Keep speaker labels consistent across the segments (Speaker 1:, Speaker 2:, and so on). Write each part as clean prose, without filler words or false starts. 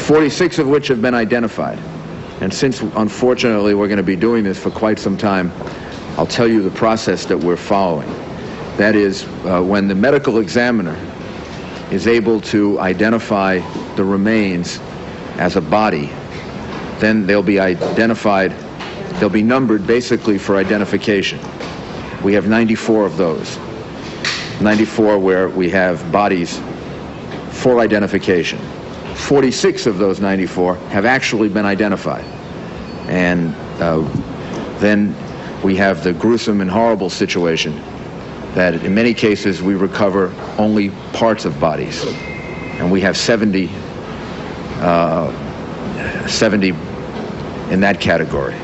Speaker 1: 46 of which have been identified. And since, unfortunately, we're going to be doing this for quite some time, I'll tell you the process that we're following. That is, when the medical examiner is able to identify the remains as a body, then they'll be identified, they'll be numbered basically for identification. We have 94 of those. 94 where we have bodies for identification. 46 of those 94 have actually been identified. And then we have the gruesome and horrible situation that in many cases we recover only parts of bodies. And we have 70 in that category.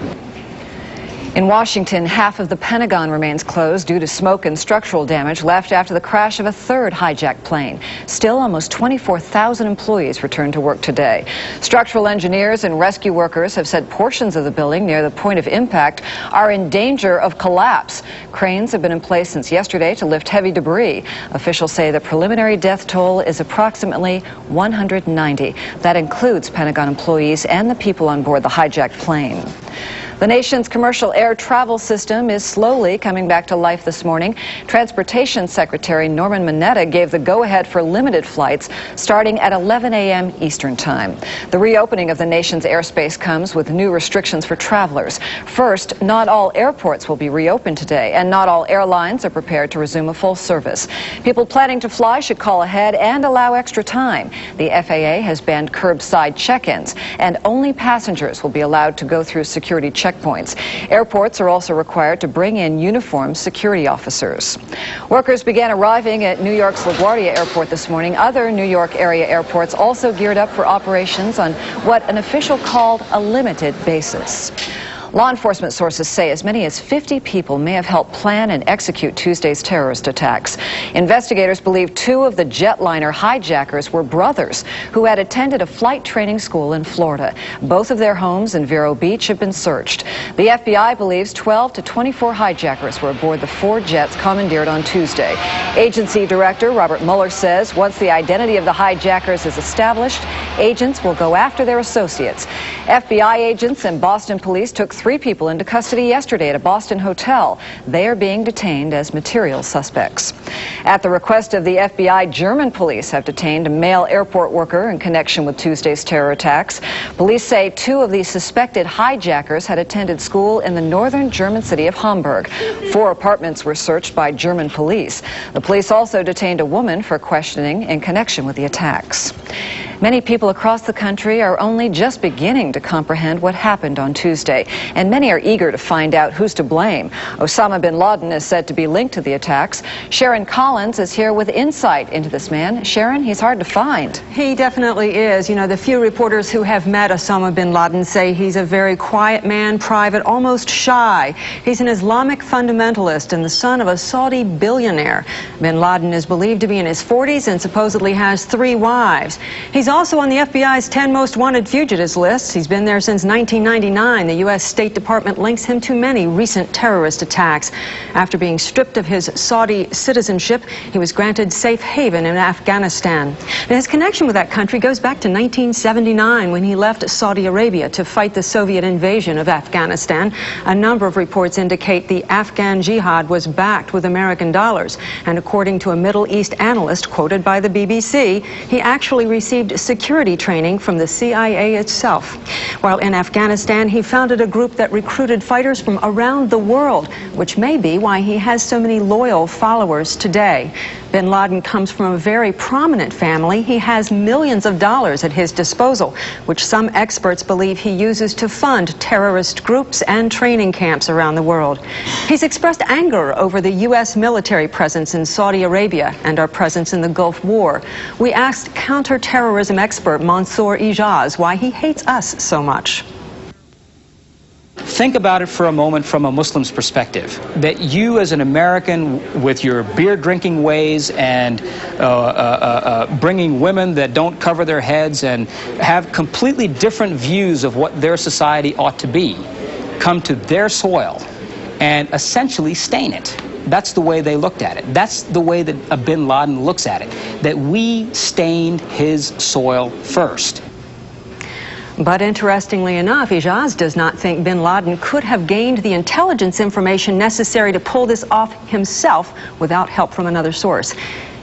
Speaker 2: In Washington, half of the Pentagon remains closed due to smoke and structural damage left after the crash of a third hijacked plane. Still, almost 24,000 employees returned to work today. Structural engineers and rescue workers have said portions of the building near the point of impact are in danger of collapse. Cranes have been in place since yesterday to lift heavy debris. Officials say the preliminary death toll is approximately 190. That includes Pentagon employees and the people on board the hijacked plane. The nation's commercial air travel system is slowly coming back to life this morning. Transportation Secretary Norman Mineta gave the go-ahead for limited flights starting at 11 a.m. Eastern Time. The reopening of the nation's airspace comes with new restrictions for travelers. First, not all airports will be reopened today, and not all airlines are prepared to resume a full service. People planning to fly should call ahead and allow extra time. The FAA has banned curbside check-ins, and only passengers will be allowed to go through security checkpoints. Airports are also required to bring in uniformed security officers. Workers began arriving at New York's LaGuardia Airport this morning. Other New York area airports also geared up for operations on what an official called a limited basis. Law enforcement sources say as many as 50 people may have helped plan and execute Tuesday's terrorist attacks. Investigators believe 2 of the jetliner hijackers were brothers who had attended a flight training school in Florida. Both of their homes in Vero Beach have been searched. The FBI believes 12 to 24 hijackers were aboard the 4 jets commandeered on Tuesday. Agency Director Robert Mueller says once the identity of the hijackers is established, agents will go after their associates. FBI agents and Boston police took 3 people into custody yesterday at a Boston hotel. They are being detained as material suspects. At the request of the FBI, German police have detained a male airport worker in connection with Tuesday's terror attacks. Police say 2 of the suspected hijackers had attended school in the northern German city of Hamburg. 4 apartments were searched by German police. The police also detained a woman for questioning in connection with the attacks. Many people across the country are only just beginning to comprehend what happened on Tuesday, and many are eager to find out who's to blame. Osama bin Laden is said to be linked to the attacks. Sharon Collins is here with insight into this man. Sharon, he's hard to find.
Speaker 3: He definitely is. You know, the few reporters who have met Osama bin Laden say he's a very quiet man, private, almost shy. He's an Islamic fundamentalist and the son of a Saudi billionaire. Bin Laden is believed to be in his 40s and supposedly has 3 wives. He's also on the FBI's 10 most wanted fugitives list. He's been there since 1999. The U.S. State Department links him to many recent terrorist attacks. After being stripped of his Saudi citizenship, he was granted safe haven in Afghanistan. And his connection with that country goes back to 1979 when he left Saudi Arabia to fight the Soviet invasion of Afghanistan. A number of reports indicate the Afghan jihad was backed with American dollars. And according to a Middle East analyst quoted by the BBC, he actually received security training from the CIA itself. While in Afghanistan, he founded a group that recruited fighters from around the world, which may be why he has so many loyal followers today. Bin Laden comes from a very prominent family. He has millions of dollars at his disposal, which some experts believe he uses to fund terrorist groups and training camps around the world. He's expressed anger over the U.S. military presence in Saudi Arabia and our presence in the Gulf War. We asked counterterrorism expert Mansour Ijaz why he hates us so much.
Speaker 4: Think about it for a moment from a Muslim's perspective, that you as an American with your beer drinking ways and bringing women that don't cover their heads and have completely different views of what their society ought to be, come to their soil and essentially stain it. That's the way they looked at it. That's the way that bin Laden looks at it, that we stained his soil first.
Speaker 3: But interestingly enough, Ijaz does not think bin Laden could have gained the intelligence information necessary to pull this off himself without help from another source.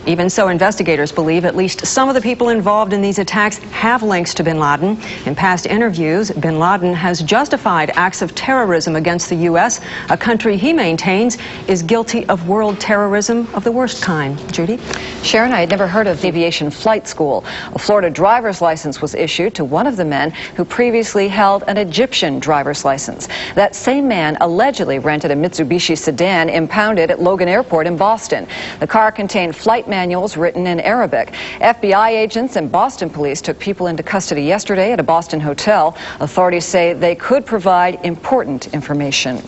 Speaker 3: Even so, investigators believe at least some of the people involved in these attacks have links to bin Laden. In past interviews, bin Laden has justified acts of terrorism against the U.S., a country he maintains is guilty of world terrorism of the worst kind. Judy?
Speaker 2: Sharon, I had never heard of aviation flight school. A Florida driver's license was issued to one of the men who previously held an Egyptian driver's license. That same man allegedly rented a Mitsubishi sedan impounded at Logan Airport in Boston. The car contained flight manuals written in Arabic. FBI agents and Boston police took people into custody yesterday at a Boston hotel. Authorities say they could provide important information.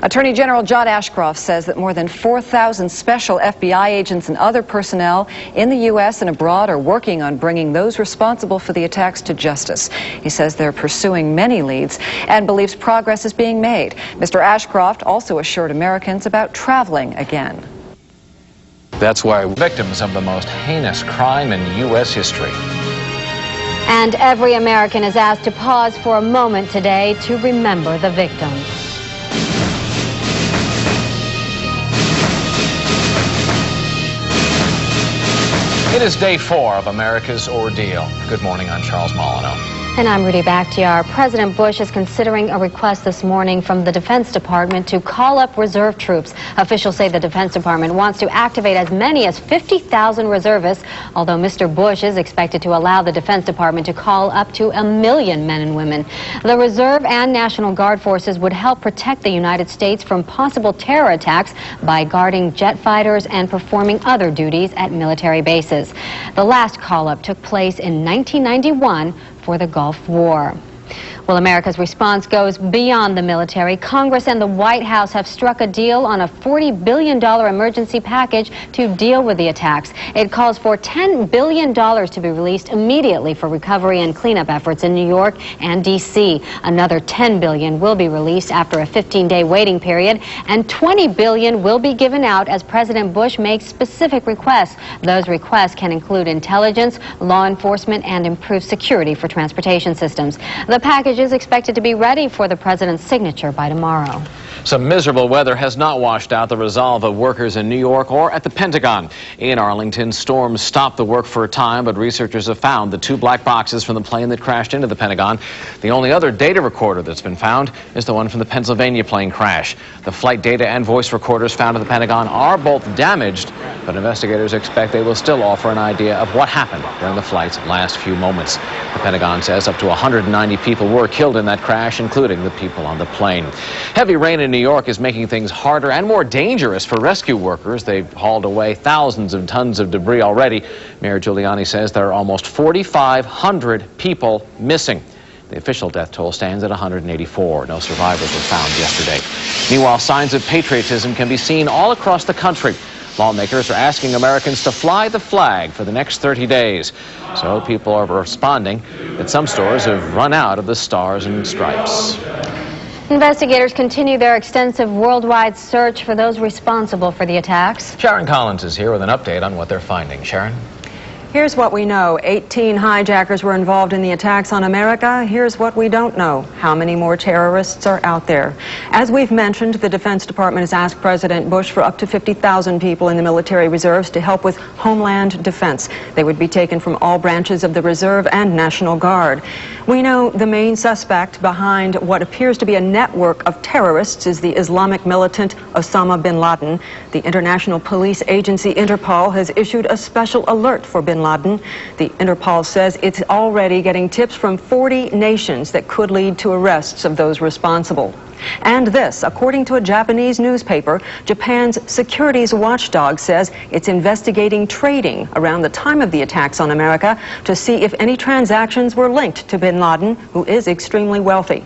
Speaker 2: Attorney General John Ashcroft says that more than 4,000 special FBI agents and other personnel in the U.S. and abroad are working on bringing those responsible for the attacks to justice. He says they're pursuing many leads and believes progress is being made. Mr. Ashcroft also assured Americans about traveling again.
Speaker 5: That's why victims of the most heinous crime in U.S. history.
Speaker 6: And every American is asked to pause for a moment today to remember the victims.
Speaker 5: It is day 4 of America's ordeal. Good morning, I'm Charles Molyneux.
Speaker 6: And I'm Rudy Bakhtiar. President Bush is considering a request this morning from the Defense Department to call up reserve troops. Officials say the Defense Department wants to activate as many as 50,000 reservists, although Mr. Bush is expected to allow the Defense Department to call up to 1 million men and women. The Reserve and National Guard forces would help protect the United States from possible terror attacks by guarding jet fighters and performing other duties at military bases. The last call-up took place in 1991 for the Gulf War. Well, America's response goes beyond the military. Congress and the White House have struck a deal on a $40 billion emergency package to deal with the attacks. It calls for $10 billion to be released immediately for recovery and cleanup efforts in New York and D.C. Another $10 billion will be released after a 15-day waiting period, and $20 billion will be given out as President Bush makes specific requests. Those requests can include intelligence, law enforcement, and improved security for transportation systems. The package is expected to be ready for the president's signature by tomorrow.
Speaker 5: Some miserable weather has not washed out the resolve of workers in New York or at the Pentagon. In Arlington, storms stopped the work for a time, but researchers have found the 2 black boxes from the plane that crashed into the Pentagon. The only other data recorder that's been found is the one from the Pennsylvania plane crash. The flight data and voice recorders found at the Pentagon are both damaged, but investigators expect they will still offer an idea of what happened during the flight's last few moments. The Pentagon says up to 190 people were killed in that crash, including the people on the plane. Heavy rain in New York is making things harder and more dangerous for rescue workers. They've hauled away thousands of tons of debris already. Mayor Giuliani says there are almost 4,500 people missing. The official death toll stands at 184. No survivors were found yesterday. Meanwhile, signs of patriotism can be seen all across the country. Lawmakers are asking Americans to fly the flag for the next 30 days. So people are responding that some stores have run out of the stars and stripes.
Speaker 6: Investigators continue their extensive worldwide search for those responsible for the attacks.
Speaker 5: Sharon Collins is here with an update on what they're finding. Sharon?
Speaker 3: Here's what we know. 18 hijackers were involved in the attacks on America. Here's what we don't know. How many more terrorists are out there? As we've mentioned, the Defense Department has asked President Bush for up to 50,000 people in the military reserves to help with homeland defense. They would be taken from all branches of the Reserve and National Guard. We know the main suspect behind what appears to be a network of terrorists is the Islamic militant Osama bin Laden. The international police agency Interpol has issued a special alert for bin Laden. The Interpol says it's already getting tips from 40 nations that could lead to arrests of those responsible. And this, according to a Japanese newspaper, Japan's securities watchdog says it's investigating trading around the time of the attacks on America to see if any transactions were linked to bin Laden, who is extremely wealthy.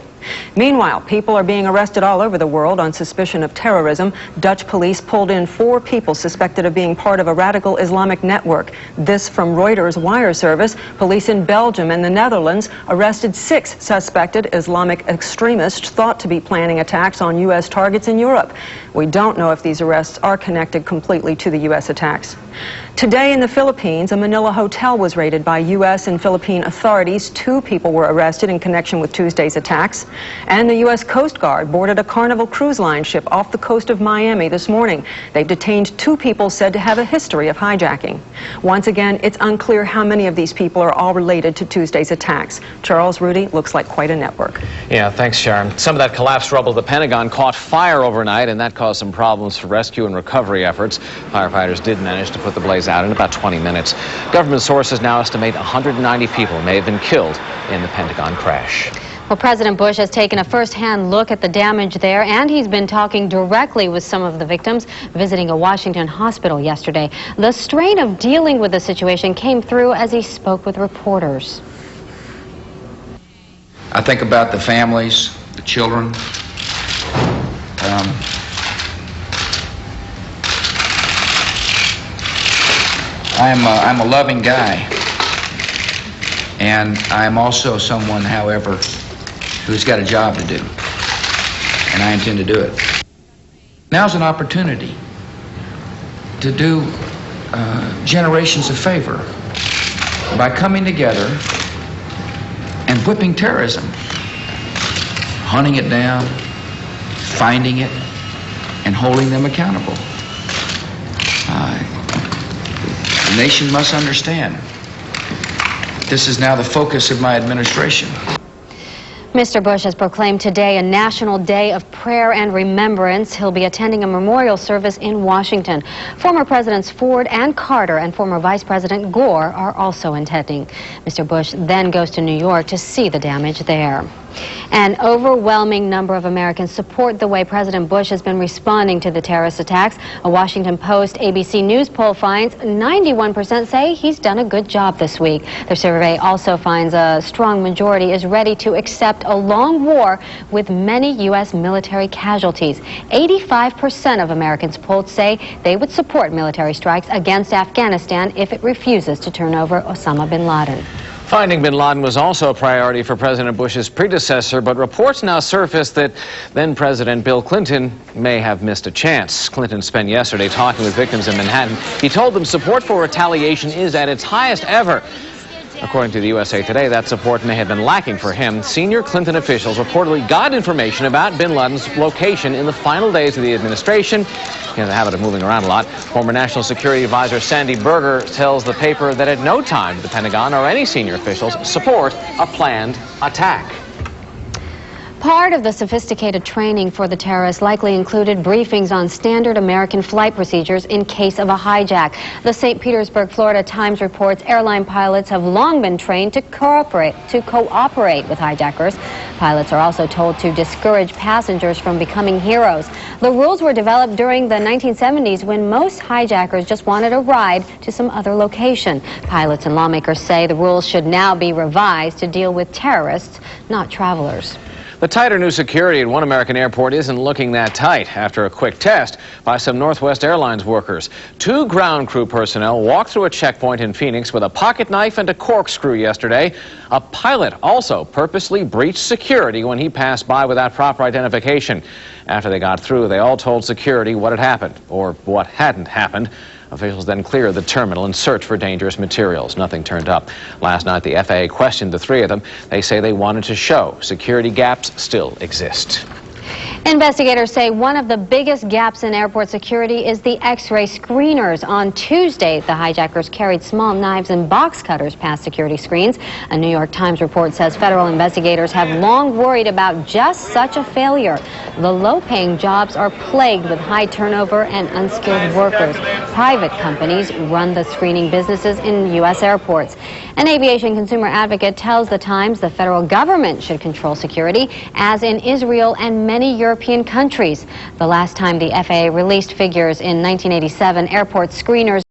Speaker 3: Meanwhile, people are being arrested all over the world on suspicion of terrorism. Dutch police pulled in 4 people suspected of being part of a radical Islamic network. This from Reuters wire service. Police in Belgium and the Netherlands arrested 6 suspected Islamic extremists thought to be planning attacks on U.S. targets in Europe. We don't know if these arrests are connected completely to the U.S. attacks. Today in the Philippines, a Manila hotel was raided by U.S. and Philippine authorities. 2 people were arrested in connection with Tuesday's attacks. And the U.S. Coast Guard boarded a Carnival Cruise Line ship off the coast of Miami this morning. They've detained 2 people said to have a history of hijacking. Once again, it's unclear how many of these people are all related to Tuesday's attacks. Charles, Rudy, looks like quite a network.
Speaker 5: Yeah, thanks, Sharon. Some of that collapsed rubble at the Pentagon caught fire overnight, and that caused some problems for rescue and recovery efforts. Firefighters did manage to put the blaze out in about 20 minutes. Government sources now estimate 190 people may have been killed in the Pentagon crash.
Speaker 6: Well, President Bush has taken a first-hand look at the damage there, and he's been talking directly with some of the victims, visiting a Washington hospital yesterday. The strain of dealing with the situation came through as he spoke with reporters.
Speaker 7: I think about the families, the children. I'm a loving guy, and I'm also someone, however, who's got a job to do, and I intend to do it. Now's an opportunity to do generations a favor by coming together and whipping terrorism, hunting it down, finding it, and holding them accountable. The nation must understand this is now the focus of my administration.
Speaker 6: Mr. Bush has proclaimed today a national day of prayer and remembrance. He'll be attending a memorial service in Washington. Former Presidents Ford and Carter and former Vice President Gore are also attending. Mr. Bush then goes to New York to see the damage there. An overwhelming number of Americans support the way President Bush has been responding to the terrorist attacks. A Washington Post ABC News poll finds 91% say he's done a good job this week. Their survey also finds a strong majority is ready to accept a long war with many U.S. military casualties. 85% of Americans polled say they would support military strikes against Afghanistan if it refuses to turn over Osama bin Laden.
Speaker 5: Finding bin Laden was also a priority for President Bush's predecessor, but reports now surfaced that then-President Bill Clinton may have missed a chance. Clinton spent yesterday talking with victims in Manhattan. He told them support for retaliation is at its highest ever. According to the USA Today, that support may have been lacking for him. Senior Clinton officials reportedly got information about bin Laden's location in the final days of the administration. He has a habit of moving around a lot. Former National Security Advisor Sandy Berger tells the paper that at no time did the Pentagon or any senior officials support a planned attack.
Speaker 6: Part of the sophisticated training for the terrorists likely included briefings on standard American flight procedures in case of a hijack. The St. Petersburg, Florida Times reports airline pilots have long been trained to cooperate with hijackers. Pilots are also told to discourage passengers from becoming heroes. The rules were developed during the 1970s when most hijackers just wanted a ride to some other location. Pilots and lawmakers say the rules should now be revised to deal with terrorists, not travelers.
Speaker 5: The tighter new security at one American airport isn't looking that tight after a quick test by some Northwest Airlines workers. 2 ground crew personnel walked through a checkpoint in Phoenix with a pocket knife and a corkscrew yesterday. A pilot also purposely breached security when he passed by without proper identification. After they got through, they all told security what had happened, or what hadn't happened. Officials then cleared the terminal and searched for dangerous materials. Nothing turned up. Last night, the FAA questioned the 3 of them. They say they wanted to show security gaps still exist.
Speaker 6: Investigators say one of the biggest gaps in airport security is the X-ray screeners. On Tuesday, the hijackers carried small knives and box cutters past security screens. A New York Times report says federal investigators have long worried about just such a failure. The low-paying jobs are plagued with high turnover and unskilled workers. Private companies run the screening businesses in U.S. airports. An aviation consumer advocate tells the Times the federal government should control security, as in Israel and many European countries. The last time the FAA released figures in 1987, airport screeners